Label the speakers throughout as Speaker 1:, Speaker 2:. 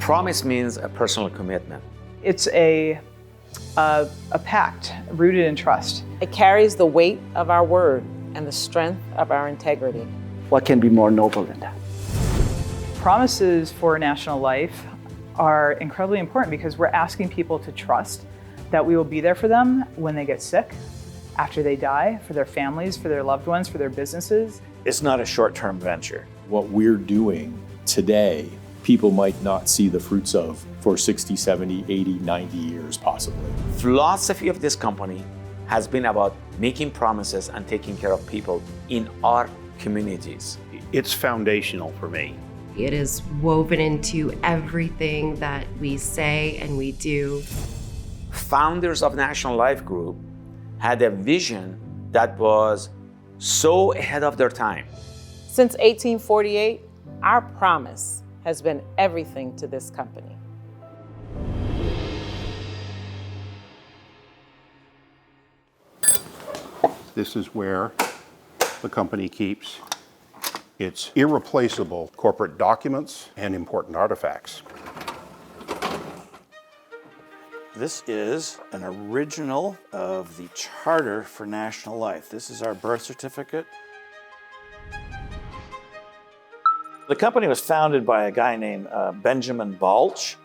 Speaker 1: Promise means a personal commitment.
Speaker 2: It's a pact rooted in trust.
Speaker 3: It carries the weight of our word and the strength of our integrity.
Speaker 4: What can be more noble than that?
Speaker 2: Promises for National Life are incredibly important because we're asking people to trust that we will be there for them when they get sick, after they die, for their families, for their loved ones, for their businesses.
Speaker 5: It's not a short-term venture.
Speaker 6: What we're doing today, people might not see the fruits of for 60, 70, 80, 90 years possibly.
Speaker 1: Philosophy of this company has been about making promises and taking care of people in our communities.
Speaker 7: It's foundational for me.
Speaker 8: It is woven into everything that we say and we do.
Speaker 1: Founders of National Life Group had a vision that was so ahead of their time.
Speaker 3: Since 1848, our promise has been everything to this company.
Speaker 7: This is where the company keeps its irreplaceable corporate documents and important artifacts.
Speaker 5: This is an original of the Charter for National Life. This is our birth certificate. The company was founded by a guy named Benjamin Balch,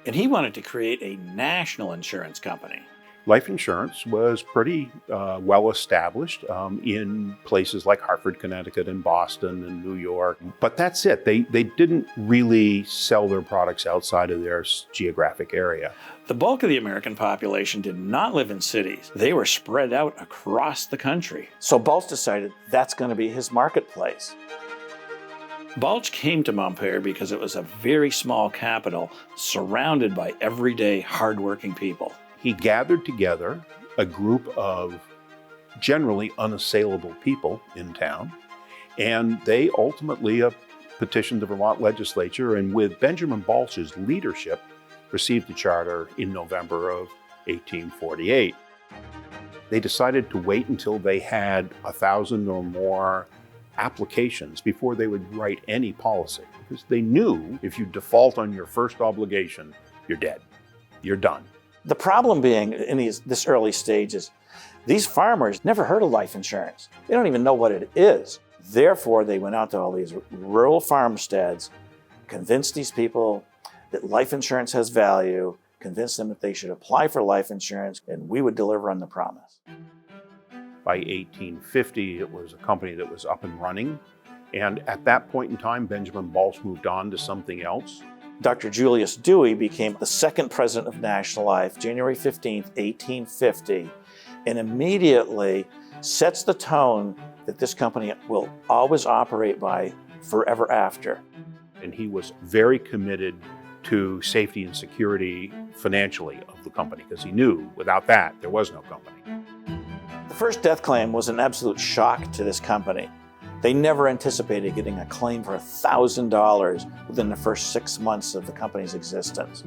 Speaker 5: and he wanted to create a national insurance company.
Speaker 7: Life insurance was pretty well established in places like Hartford, Connecticut, and Boston and New York. But that's it. They didn't really sell their products outside of their geographic area.
Speaker 5: The bulk of the American population did not live in cities. They were spread out across the country. So Balch decided that's going to be his marketplace. Balch came to Montpelier because it was a very small capital surrounded by everyday, hardworking people.
Speaker 7: He gathered together a group of generally unassailable people in town, and they ultimately petitioned the Vermont legislature, and with Benjamin Balch's leadership, received the charter in November of 1848. They decided to wait until they had 1,000 or more applications before they would write any policy, because they knew if you default on your first obligation, you're dead. You're done.
Speaker 5: The problem being in this early stages, these farmers never heard of life insurance. They don't even know what it is. Therefore, they went out to all these rural farmsteads, convinced these people that life insurance has value, convinced them that they should apply for life insurance, and we would deliver on the promise.
Speaker 7: By 1850, it was a company that was up and running. And at that point in time, Benjamin Balch moved on to something else.
Speaker 5: Dr. Julius Dewey became the second president of National Life, January 15th, 1850, and immediately sets the tone that this company will always operate by forever after.
Speaker 7: And he was very committed to safety and security financially of the company, because he knew without that, there was no company.
Speaker 5: The first death claim was an absolute shock to this company. They never anticipated getting a claim for $1,000 within the first 6 months of the company's existence.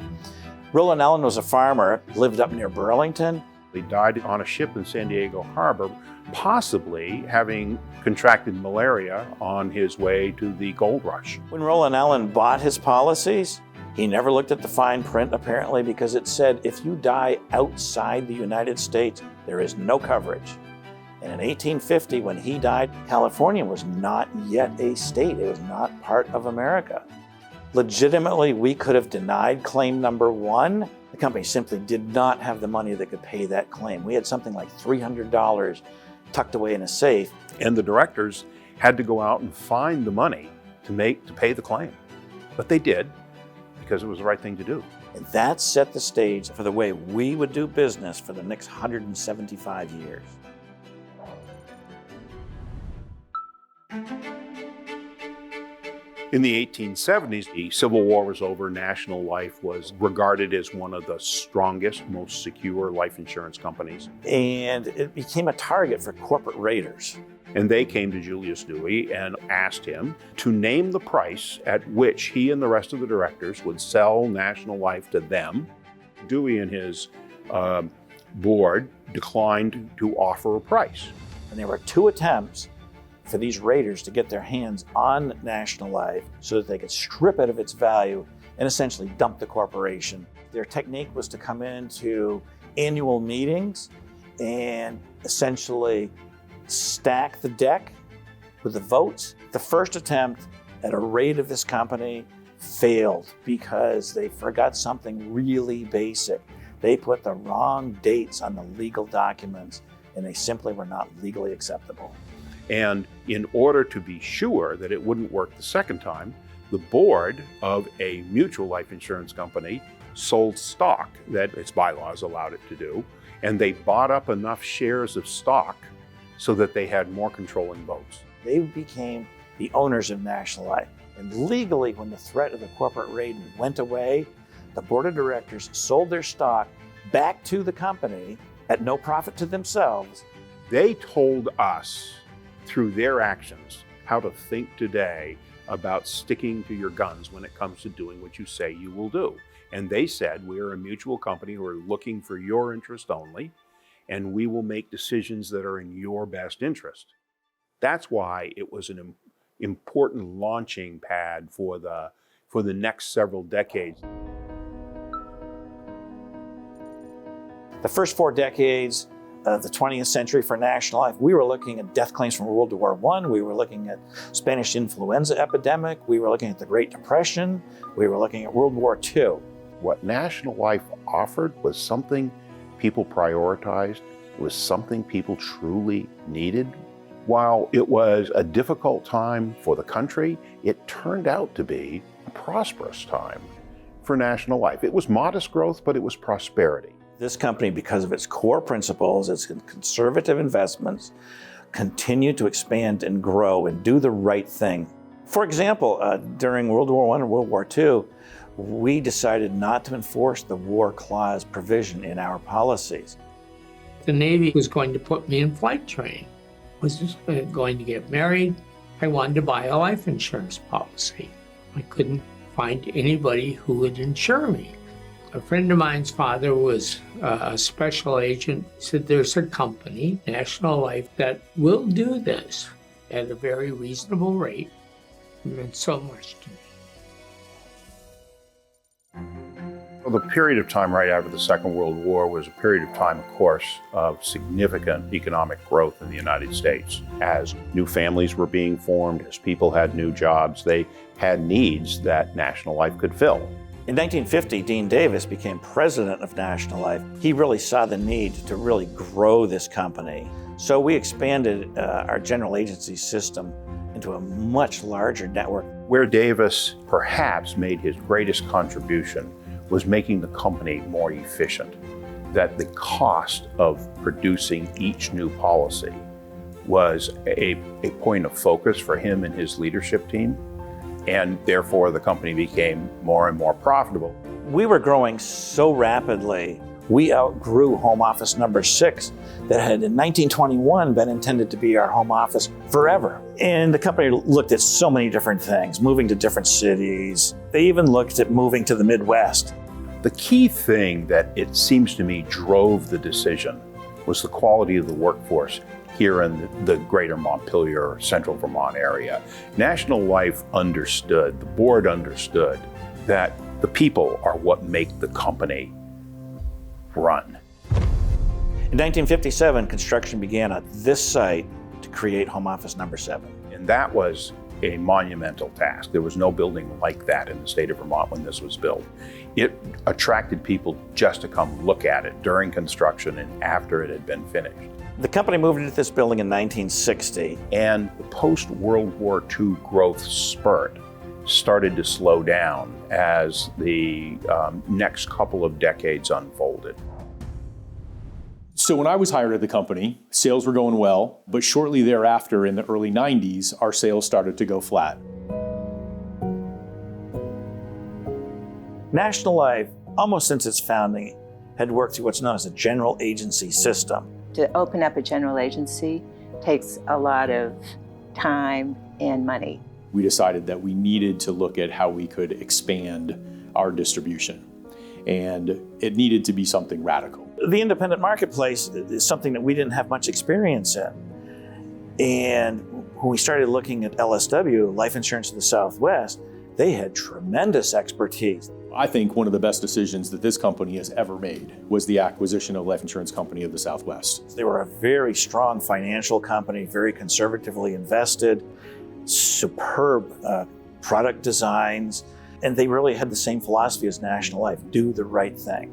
Speaker 5: Roland Allen was a farmer, lived up near Burlington.
Speaker 7: He died on a ship in San Diego Harbor, possibly having contracted malaria on his way to the gold rush.
Speaker 5: When Roland Allen bought his policies, he never looked at the fine print, apparently, because it said if you die outside the United States, there is no coverage. And in 1850, when he died, California was not yet a state. It was not part of America. Legitimately, we could have denied claim number 1. The company simply did not have the money that could pay that claim. We had something like $300 tucked away in a safe.
Speaker 7: And the directors had to go out and find the money to pay the claim. But they did, because it was the right thing to do.
Speaker 5: And that set the stage for the way we would do business for the next 175 years.
Speaker 7: In the 1870s, the Civil War was over. National Life was regarded as one of the strongest, most secure life insurance companies.
Speaker 5: And it became a target for corporate raiders.
Speaker 7: And they came to Julius Dewey and asked him to name the price at which he and the rest of the directors would sell National Life to them. Dewey and his board declined to offer a price.
Speaker 5: And there were 2 attempts for these raiders to get their hands on National Life so that they could strip it of its value and essentially dump the corporation. Their technique was to come into annual meetings and essentially stack the deck with the votes. The first attempt at a raid of this company failed because they forgot something really basic. They put the wrong dates on the legal documents, and they simply were not legally acceptable.
Speaker 7: And in order to be sure that it wouldn't work the second time, the board of a mutual life insurance company sold stock that its bylaws allowed it to do, and they bought up enough shares of stock so that they had more controlling votes.
Speaker 5: They became the owners of National Life. And legally, when the threat of the corporate raid went away, the board of directors sold their stock back to the company at no profit to themselves.
Speaker 7: They told us through their actions how to think today about sticking to your guns when it comes to doing what you say you will do. And they said, we are a mutual company who are looking for your interest only, and we will make decisions that are in your best interest. That's why it was an important launching pad for the next several decades.
Speaker 5: The first 4 decades of the 20th century for National Life, we were looking at death claims from World War I, we were looking at Spanish influenza epidemic, we were looking at the Great Depression, we were looking at World War II.
Speaker 7: What National Life offered was something people prioritized, was something people truly needed. While it was a difficult time for the country, it turned out to be a prosperous time for National Life. It was modest growth, but it was prosperity.
Speaker 5: This company, because of its core principles, its conservative investments, continued to expand and grow and do the right thing. For example, during World War I and World War II, we decided not to enforce the war clause provision in our policies.
Speaker 9: The Navy was going to put me in flight training. I was just going to get married. I wanted to buy a life insurance policy. I couldn't find anybody who would insure me. A friend of mine's father was a special agent. He said, there's a company, National Life, that will do this at a very reasonable rate. It meant so much to me.
Speaker 7: Well, the period of time right after the Second World War was a period of time, of course, of significant economic growth in the United States. As new families were being formed, as people had new jobs, they had needs that National Life could fill.
Speaker 5: In 1950, Dean Davis became president of National Life. He really saw the need to really grow this company. So we expanded our general agency system into a much larger network.
Speaker 7: Where Davis perhaps made his greatest contribution was making the company more efficient, that the cost of producing each new policy was a point of focus for him and his leadership team, and therefore the company became more and more profitable.
Speaker 5: We were growing so rapidly, we outgrew Home Office number 6 that had in 1921 been intended to be our home office forever. And the company looked at so many different things, moving to different cities. They even looked at moving to the Midwest.
Speaker 7: The key thing that it seems to me drove the decision was the quality of the workforce here in the greater Montpelier, central Vermont area. National Life understood, the board understood, that the people are what make the company run.
Speaker 5: In 1957, construction began at this site to create Home Office number 7.
Speaker 7: And that was a monumental task. There was no building like that in the state of Vermont when this was built. It attracted people just to come look at it during construction and after it had been finished.
Speaker 5: The company moved into this building in 1960.
Speaker 7: And the post-World War II growth spurt started to slow down as the next couple of decades unfolded.
Speaker 6: So when I was hired at the company, sales were going well, but shortly thereafter, in the early 90s, our sales started to go flat.
Speaker 5: National Life, almost since its founding, had worked through what's known as a general agency system.
Speaker 10: To open up a general agency takes a lot of time and money.
Speaker 6: We decided that we needed to look at how we could expand our distribution, and it needed to be something radical.
Speaker 5: The independent marketplace is something that we didn't have much experience in. And when we started looking at LSW, Life Insurance of the Southwest, They had tremendous expertise.
Speaker 6: I think one of the best decisions that this company has ever made was the acquisition of Life Insurance Company of the Southwest.
Speaker 5: They were a very strong financial company, very conservatively invested, superb product designs, and they really had the same philosophy as National Life: do the right thing.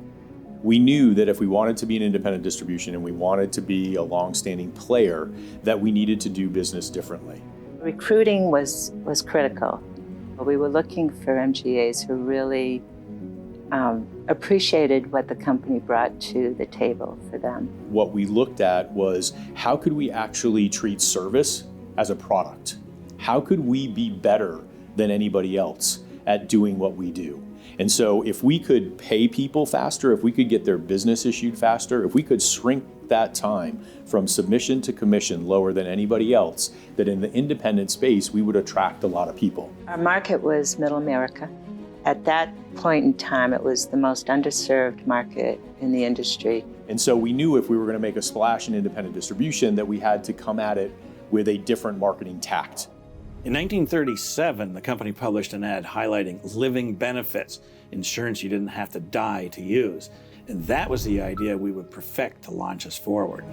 Speaker 6: We knew that if we wanted to be an independent distribution and we wanted to be a long-standing player, that we needed to do business differently.
Speaker 10: Recruiting was critical. We were looking for MGAs who really appreciated what the company brought to the table for them.
Speaker 6: What we looked at was, how could we actually treat service as a product? How could we be better than anybody else at doing what we do? And so if we could pay people faster, if we could get their business issued faster, if we could shrink that time from submission to commission lower than anybody else, that in the independent space, we would attract a lot of people.
Speaker 10: Our market was Middle America. At that point in time, it was the most underserved market in the industry.
Speaker 6: And so we knew if we were going to make a splash in independent distribution that we had to come at it with a different marketing tact.
Speaker 5: In 1937, the company published an ad highlighting living benefits, insurance you didn't have to die to use. And that was the idea we would perfect to launch us forward.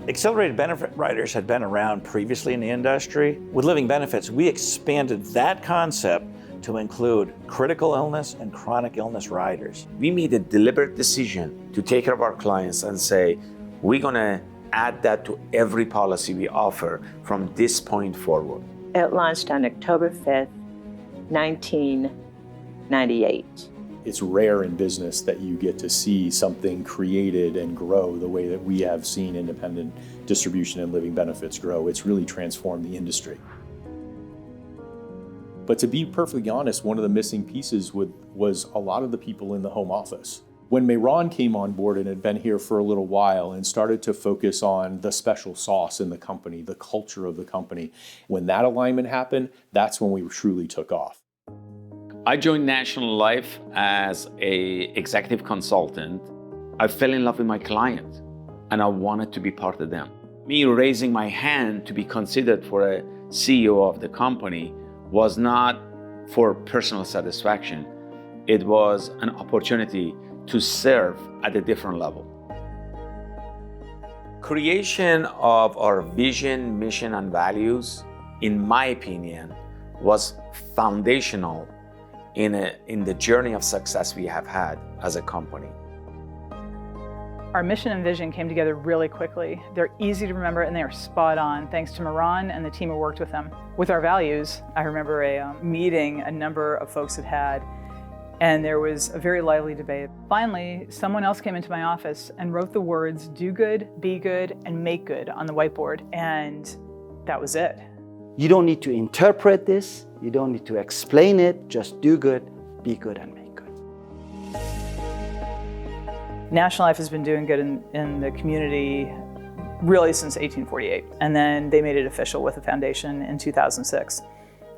Speaker 5: Accelerated benefit riders had been around previously in the industry. With living benefits, we expanded that concept to include critical illness and chronic illness riders.
Speaker 1: We made a deliberate decision to take care of our clients and say, we're going to add that to every policy we offer from this point forward.
Speaker 10: It launched on October 5th, 1998.
Speaker 6: It's rare in business that you get to see something created and grow the way that we have seen independent distribution and living benefits grow. It's really transformed the industry. But to be perfectly honest, one of the missing pieces was a lot of the people in the home office. When Mehran came on board and had been here for a little while and started to focus on the special sauce in the company, the culture of the company, when that alignment happened, that's when we truly took off.
Speaker 1: I joined National Life as an executive consultant. I fell in love with my client and I wanted to be part of them. Me raising my hand to be considered for a CEO of the company was not for personal satisfaction. It was an opportunity to serve at a different level. Creation of our vision, mission, and values, in my opinion, was foundational in the journey of success we have had as a company.
Speaker 2: Our mission and vision came together really quickly. They're easy to remember and they are spot on, thanks to Mehran and the team who worked with him. With our values, I remember a meeting a number of folks had, and there was a very lively debate. Finally, someone else came into my office and wrote the words, "Do good, be good, and make good" on the whiteboard, and that was it.
Speaker 4: You don't need to interpret this. You don't need to explain it. Just do good, be good, and make good.
Speaker 2: National Life has been doing good in the community really since 1848, and then they made it official with a foundation in 2006.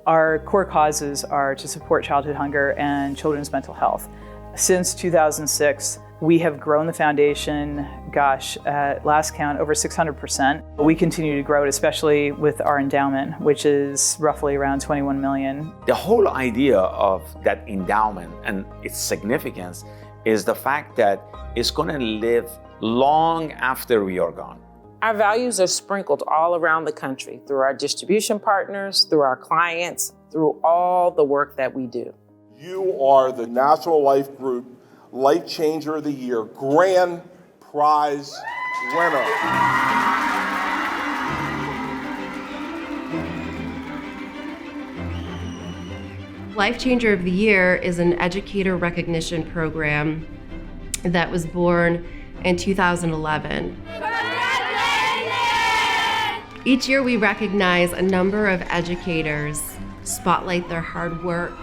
Speaker 2: Our core causes are to support childhood hunger and children's mental health. Since 2006, we have grown the foundation, at last count, over 600%. We continue to grow it, especially with our endowment, which is roughly around 21 million.
Speaker 1: The whole idea of that endowment and its significance is the fact that it's going to live long after we are gone.
Speaker 3: Our values are sprinkled all around the country through our distribution partners, through our clients, through all the work that we do.
Speaker 11: You are the National Life Group Life Changer of the Year Grand Prize winner.
Speaker 8: Life Changer of the Year is an educator recognition program that was born in 2011. Each year we recognize a number of educators, spotlight their hard work,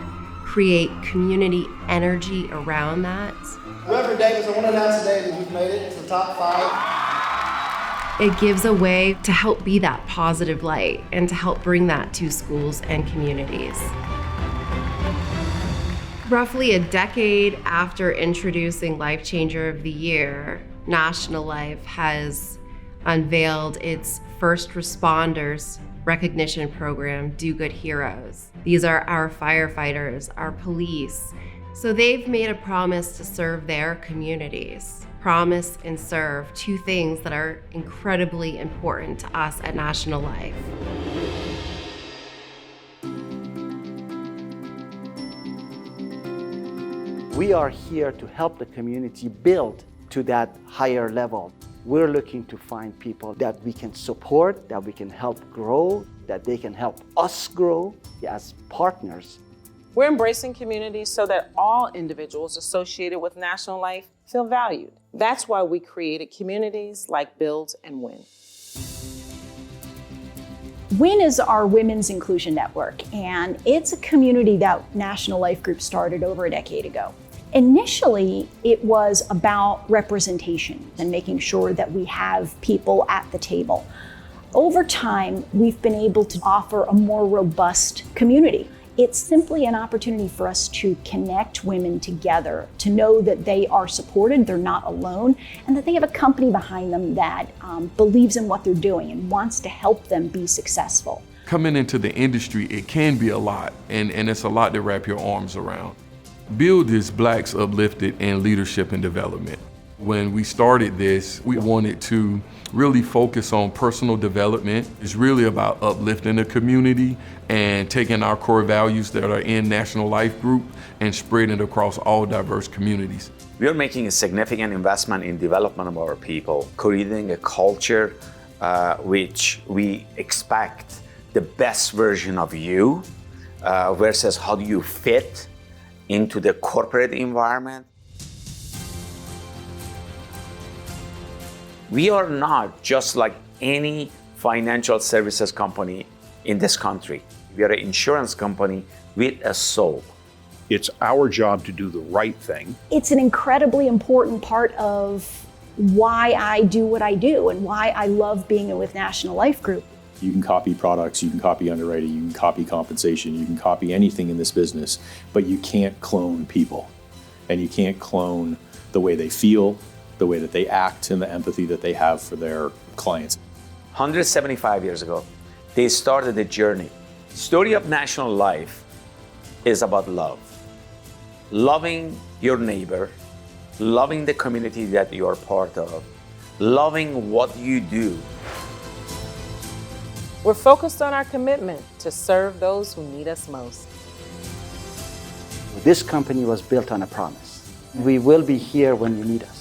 Speaker 8: create community energy around that.
Speaker 12: Reverend Davis, I want to announce today that you've made it to the top 5.
Speaker 8: It gives a way to help be that positive light and to help bring that to schools and communities. Roughly a decade after introducing Life Changer of the Year, National Life has unveiled its First Responders recognition program, Do Good Heroes. These are our firefighters, our police. So they've made a promise to serve their communities. Promise and serve, two things that are incredibly important to us at National Life.
Speaker 4: We are here to help the community build to that higher level. We're looking to find people that we can support, that we can help grow, that they can help us grow as partners.
Speaker 3: We're embracing communities so that all individuals associated with National Life feel valued. That's why we created communities like Build and Win.
Speaker 13: WIN is our Women's Inclusion Network, and it's a community that National Life Group started over a decade ago. Initially, it was about representation and making sure that we have people at the table. Over time, we've been able to offer a more robust community. It's simply an opportunity for us to connect women together, to know that they are supported, they're not alone, and that they have a company behind them that believes in what they're doing and wants to help them be successful.
Speaker 14: Coming into the industry, it can be a lot, and it's a lot to wrap your arms around. Build is Blacks Uplifted in Leadership and Development. When we started this, we wanted to really focus on personal development. It's really about uplifting the community and taking our core values that are in National Life Group and spreading it across all diverse communities.
Speaker 1: We are making a significant investment in development of our people, creating a culture which we expect the best version of you versus how do you fit into the corporate environment. We are not just like any financial services company in this country. We are an insurance company with a soul.
Speaker 7: It's our job to do the right thing.
Speaker 13: It's an incredibly important part of why I do what I do and why I love being with National Life Group.
Speaker 6: You can copy products, you can copy underwriting, you can copy compensation, you can copy anything in this business, but you can't clone people. And you can't clone the way they feel, the way that they act, and the empathy that they have for their clients.
Speaker 1: 175 years ago, they started a journey. The story of National Life is about love. Loving your neighbor, loving the community that you are part of, loving what you do.
Speaker 3: We're focused on our commitment to serve those who need us most.
Speaker 4: This company was built on a promise. We will be here when you need us.